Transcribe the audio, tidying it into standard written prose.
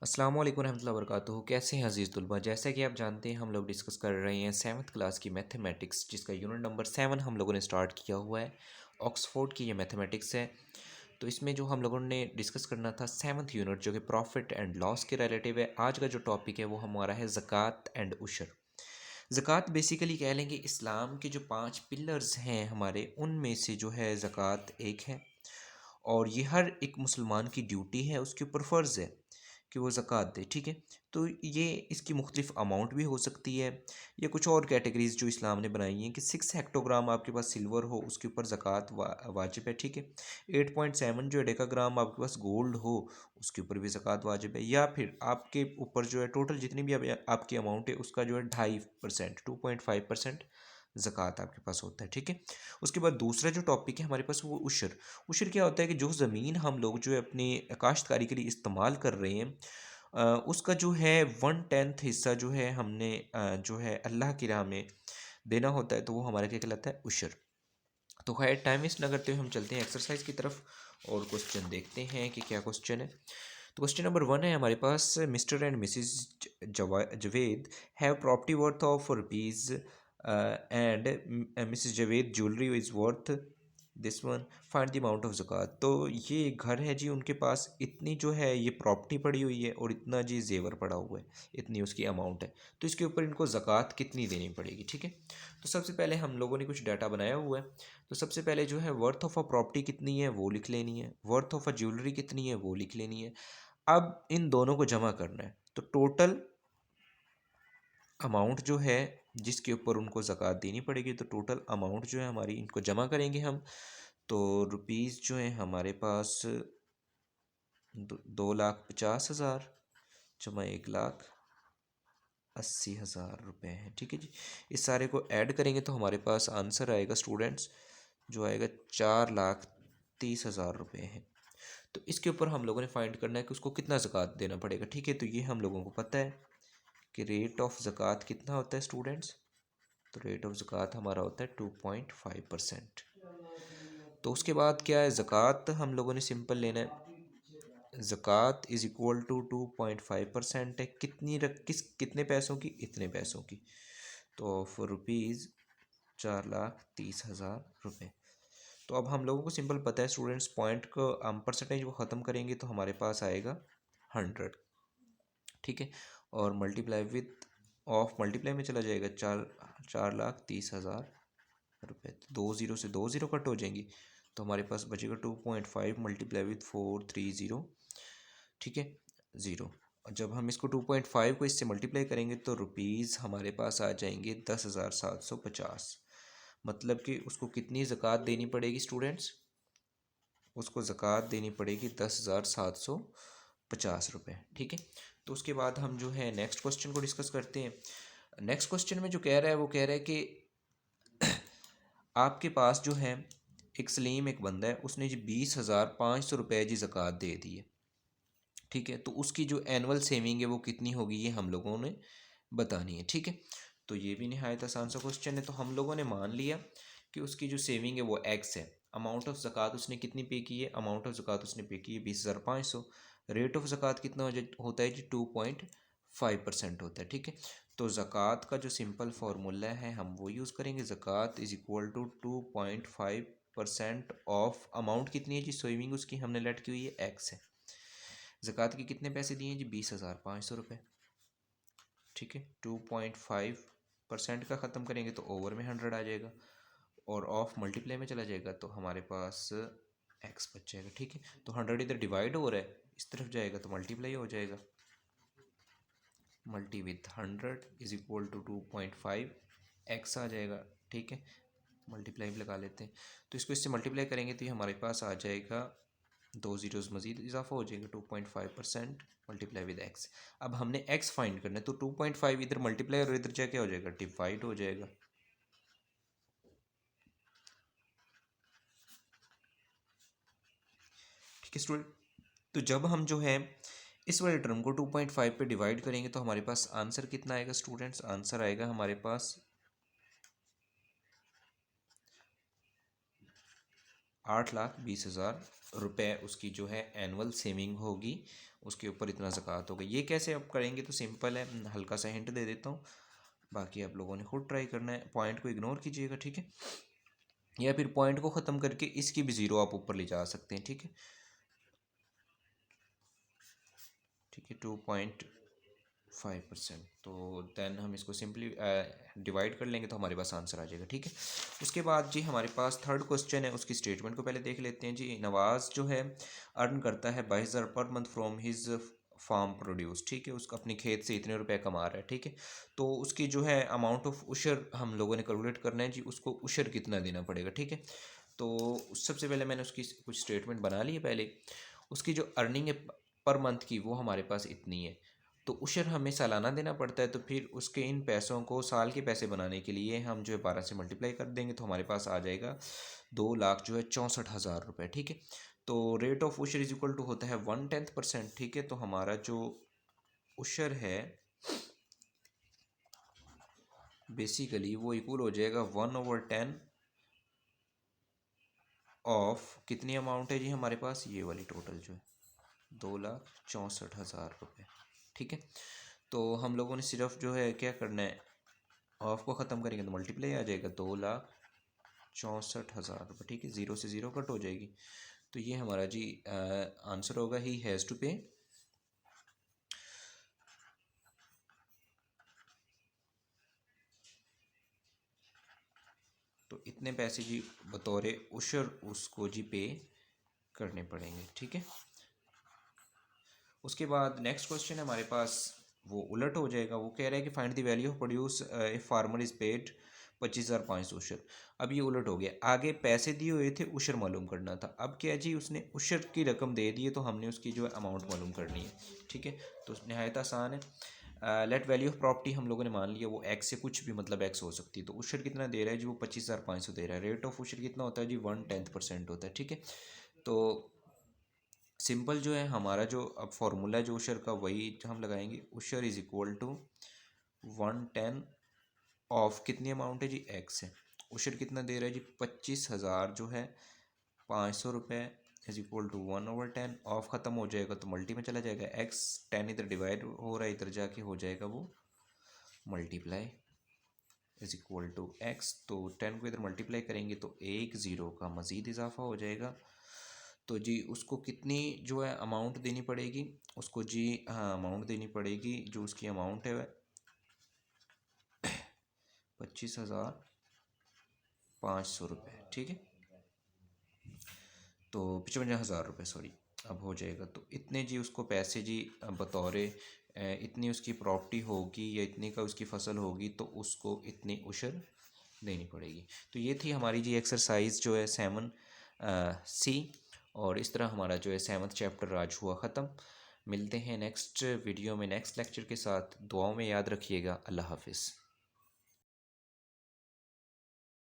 अस्सलाम वालेकुम रहमतुल्लाहि व बरकातुहू। कैसे हैं अज़ीज़ तुलबा। जैसा कि आप जानते हैं हम लोग डिस्कस कर रहे हैं सेवन्थ क्लास की मैथमेटिक्स, जिसका यूनिट नंबर 7 हम लोगों ने स्टार्ट किया हुआ है। ऑक्सफोर्ड की ये मैथमेटिक्स है। तो इसमें जो हम लोगों ने डिस्कस करना था सेवन्थ यूनिट, जो कि प्रॉफिट एंड लॉस के रिलेटिव है। आज का जो टॉपिक है वो हमारा है ज़कात एंड उशर। ज़कात बेसिकली कह लेंगे इस्लाम के जो 5 पिलर्स हैं हमारे, उनमें से जो है ज़कात एक है। और ये हर एक मुसलमान की ड्यूटी है, उसके ऊपर फ़र्ज़ है कि वो ज़कात दे। ठीक है। तो ये इसकी मुख्तलिफ़ अमाउंट भी हो सकती है, या कुछ और कैटेगरीज़ जो इस्लाम ने बनाई हैं कि 6 हेक्टोग्राम आपके पास सिल्वर हो उसके ऊपर ज़कात वाजिब है। ठीक है। 8.7 जो डेकाग्राम आपके पास गोल्ड हो उसके ऊपर भी ज़कात वाजिब है। या फिर आपके ऊपर जो है टोटल जितनी भी आपकी अमाउंट है उसका जो है 2.5% 2.5% ज़कात आपके पास होता है। ठीक है। उसके बाद दूसरा जो टॉपिक है हमारे पास वो उशर। उशर क्या होता है कि जो ज़मीन हम लोग जो है अपनी काश्तकारी के लिए इस्तेमाल कर रहे हैं, उसका जो है 1/10 हिस्सा जो है हमने जो है अल्लाह की राह में देना होता है, तो वो हमारा क्या कहलाता है, उशर। तो खैर टाइम वेस्ट ना करते हुए हम चलते हैं एक्सरसाइज की तरफ और क्वेश्चन देखते हैं कि क्या क्वेश्चन है। तो क्वेश्चन नंबर 1 है हमारे पास, Mr and Mrs Javed have property worth of rupees and Mrs Javed jewellery is worth this one, find the amount of ज़कात। तो ये घर है जी, उनके पास इतनी जो है ये प्रॉपर्टी पड़ी हुई है और इतना जी जेवर पड़ा हुआ है, इतनी उसकी अमाउंट है। तो इसके ऊपर इनको ज़कात कितनी देनी पड़ेगी। ठीक है। तो सबसे पहले हम लोगों ने कुछ डाटा बनाया हुआ है। तो सबसे पहले जो है वर्थ ऑफ अ प्रॉपर्टी कितनी है वो लिख लेनी है, वर्थ ऑफ अ ज्वेलरी कितनी है वो लिख लेनी है। अब इन दोनों को जमा करना है, तो टोटल अमाउंट जो है जिसके ऊपर उनको ज़कात देनी पड़ेगी, तो टोटल अमाउंट जो है हमारी, इनको जमा करेंगे हम। तो रुपीज़ जो है हमारे पास 2,50,000 जमा 1,80,000 रुपये हैं। ठीक है जी। इस सारे को ऐड करेंगे तो हमारे पास आंसर आएगा स्टूडेंट्स, जो आएगा 4,30,000 रुपये हैं। तो इसके ऊपर हम लोगों ने फाइंड करना है कि उसको कितना ज़कात देना पड़ेगा। ठीक है। तो ये हम लोगों को पता है कि रेट ऑफ ज़कात कितना होता है स्टूडेंट्स। तो रेट ऑफ ज़कात हमारा होता है 2.5%। तो उसके बाद क्या है, ज़कात हम लोगों ने सिंपल लेना है। ज़कात इज़ इक्वल टू 2.5% है, कितने पैसों की, इतने पैसों की। तो ऑफ रुपीज़ 4,30,000 रुपये। तो अब हम लोगों को सिंपल पता है स्टूडेंट्स, पॉइंट को हम परसेंटेज को ख़त्म करेंगे तो हमारे पास आएगा 100। ठीक है। और मल्टीप्लाई विथ ऑफ, मल्टीप्लाई में चला जाएगा 4,30,000 रुपये। तो 2 ज़ीरो से 2 ज़ीरो कट हो जाएंगी, तो हमारे पास बचेगा 2.5 मल्टीप्लाई विथ 430। ठीक है, ज़ीरो। जब हम इसको 2.5 को इससे मल्टीप्लाई करेंगे तो रुपीज़ हमारे पास आ जाएंगे 10,750। मतलब कि उसको कितनी ज़कात देनी पड़ेगी स्टूडेंट्स, उसको ज़कात देनी पड़ेगी 10,750 रुपये। ठीक है। तो उसके बाद हम जो है नेक्स्ट क्वेश्चन को डिस्कस करते हैं। नेक्स्ट क्वेश्चन में जो कह रहा है वो कह रहा है कि आपके पास जो है एक सलीम, एक बंदा है, उसने जी 20,500 रुपये जी ज़कात दे दी है। ठीक है। तो उसकी जो एनुअल सेविंग है वो कितनी होगी, ये हम लोगों ने बतानी है। ठीक है। तो ये भी नहायत आसान सा क्वेश्चन है। तो हम लोगों ने मान लिया कि उसकी जो सेविंग है वो एक्स है। अमाउंट ऑफ ज़कात उसने कितनी पे की है, अमाउंट ऑफ ज़कात उसने पे की है 20,500। रेट ऑफ ज़कात कितना होता है जी, 2.5% होता है। ठीक है। तो ज़कात का जो सिंपल फार्मूला है हम वो यूज़ करेंगे। ज़कात is equal to 2.5% of amount कितनी है जी, सेविंग उसकी हमने लेट की हुई है, एक्स है। ज़कात के कितने पैसे दिए जी, 20,500 रुपये। ठीक है। 2.5% का ख़त्म करेंगे तो ओवर में 100 आ जाएगा, और ऑफ मल्टीप्लाई में चला जाएगा तो हमारे पास एक्स बच जाएगा। ठीक है। तो 100 इधर डिवाइड हो रहा है, इस तरफ जाएगा तो मल्टीप्लाई हो जाएगा। Multi with 100 is equal to 2.5 X आ जाएगा। ठीक है। मल्टीप्लाई भी लगा लेते हैं, तो इसको इससे मल्टीप्लाई करेंगे तो ये हमारे पास आ जाएगा, 2 ज़ीरोज़ मज़ीद इजाफा हो जाएगा, 2.5% मल्टीप्लाई विद एक्स। अब हमने एक्स फाइंड करना है, तो 2.5 इधर मल्टीप्लाई और इधर जाके हो जाएगा डिवाइड हो जाएगा। ठीक है स्टूडेंट। तो जब हम जो है इस वाले टर्म को 2.5 पे डिवाइड करेंगे तो हमारे पास आंसर कितना आएगा स्टूडेंट्स, आंसर आएगा हमारे पास 8,20,000 रुपये उसकी जो है एनुअल सेविंग होगी, उसके ऊपर इतना ज़कात होगा। ये कैसे आप करेंगे तो सिंपल है, हल्का सा हिंट दे देता हूँ, बाकी आप लोगों ने खुद ट्राई करना है। पॉइंट को इग्नोर कीजिएगा, ठीक है, या फिर पॉइंट को ख़त्म करके इसकी भी ज़ीरो आप ऊपर ले जा सकते हैं, ठीक है। ठीक है, 2.5%। तो देन हम इसको सिंपली डिवाइड कर लेंगे तो हमारे पास आंसर आ जाएगा, ठीक है। उसके बाद जी हमारे पास थर्ड क्वेश्चन है, उसकी स्टेटमेंट को पहले देख लेते हैं जी। नवाज़ जो है अर्न करता है 22,000 पर month from his farm produce, ठीक है, उसका अपने खेत से इतने रुपए कमा रहा है, ठीक है। तो उसकी जो है अमाउंट ऑफ उशर हम लोगों ने कैलकुलेट करना है जी, उसको उशर कितना देना पड़ेगा, ठीक है। तो सबसे पहले मैंने उसकी कुछ स्टेटमेंट बना ली है। पहले उसकी जो अर्निंग है पर मंथ की वो हमारे पास इतनी है, तो उशर हमें सालाना देना पड़ता है। तो फिर उसके इन पैसों को साल के पैसे बनाने के लिए हम जो है 12 से मल्टीप्लाई कर देंगे तो हमारे पास आ जाएगा 2,64,000 रुपये, ठीक है। तो रेट ऑफ उशर इज इक्वल टू होता है 1/10%, ठीक है। तो हमारा जो उशर है बेसिकली वो इक्वल हो जाएगा 1/10 ऑफ कितनी अमाउंट है जी हमारे पास, ये वाली टोटल जो है 2,64,000 रुपये, ठीक है। तो हम लोगों ने सिर्फ जो है क्या करना है, ऑफ को ख़त्म करेंगे तो मल्टीप्लाई आ जाएगा 2,64,000 रुपये, ठीक है। ज़ीरो से ज़ीरो कट हो जाएगी, तो ये हमारा जी आंसर होगा ही हैज़ टू पे। तो इतने पैसे जी बतौर उशर उसको जी पे करने पड़ेंगे, ठीक है। उसके बाद नेक्स्ट क्वेश्चन है हमारे पास, वो उलट हो जाएगा। वो कह रहा है कि find the value of produce a farmer is paid 25,500 उशर। अब ये उलट हो गया, आगे पैसे दिए हुए थे, उशर मालूम करना था। अब क्या जी, उसने उशर की रकम दे दी है तो हमने उसकी जो है अमाउंट मालूम करनी है, ठीक है। तो नहायत आसान है। लेट वैल्यू ऑफ प्रॉपर्टी हम लोगों ने मान लिया वो एक्स से कुछ भी मतलब एक्स हो सकती है। तो उशर कितना दे रहा है जी, वो 25,500 दे रहा है। रेट ऑफ उशर कितना होता है जी, 1/10% होता है, ठीक है। तो सिंपल जो है हमारा जो अब फॉर्मूला जो उशर का वही हम लगाएंगे। उशर इज इक्वल टू 1/10 ऑफ कितनी अमाउंट है जी, एक्स है। उशर कितना दे रहा है जी, 25,000 जो है 500 रुपये इज इक्वल टू 1/10 ऑफ ख़त्म हो जाएगा तो मल्टी में चला जाएगा। एक्स 10 इधर डिवाइड हो रहा है, इधर जाके हो जाएगा वो multiply is equal to x. तो 10 को इधर मल्टीप्लाई करेंगे तो एक ज़ीरो का मज़ीद इजाफा हो जाएगा। तो जी उसको कितनी जो है अमाउंट देनी पड़ेगी, उसको जी हाँ अमाउंट देनी पड़ेगी, जो उसकी अमाउंट है 25,500 रुपये, ठीक है। तो 55,000 रुपये सॉरी, अब हो जाएगा। तो इतने जी उसको पैसे जी बतौर इतनी उसकी प्रॉपर्टी होगी या इतनी का उसकी फसल होगी तो उसको इतनी उशर देनी पड़ेगी। तो ये थी हमारी जी एक्सरसाइज जो है 7C। और इस तरह हमारा जो है 7th चैप्टर आज हुआ ख़त्म। मिलते हैं नेक्स्ट वीडियो में नेक्स्ट लेक्चर के साथ। दुआओं में याद रखिएगा। अल्लाह हाफिज़।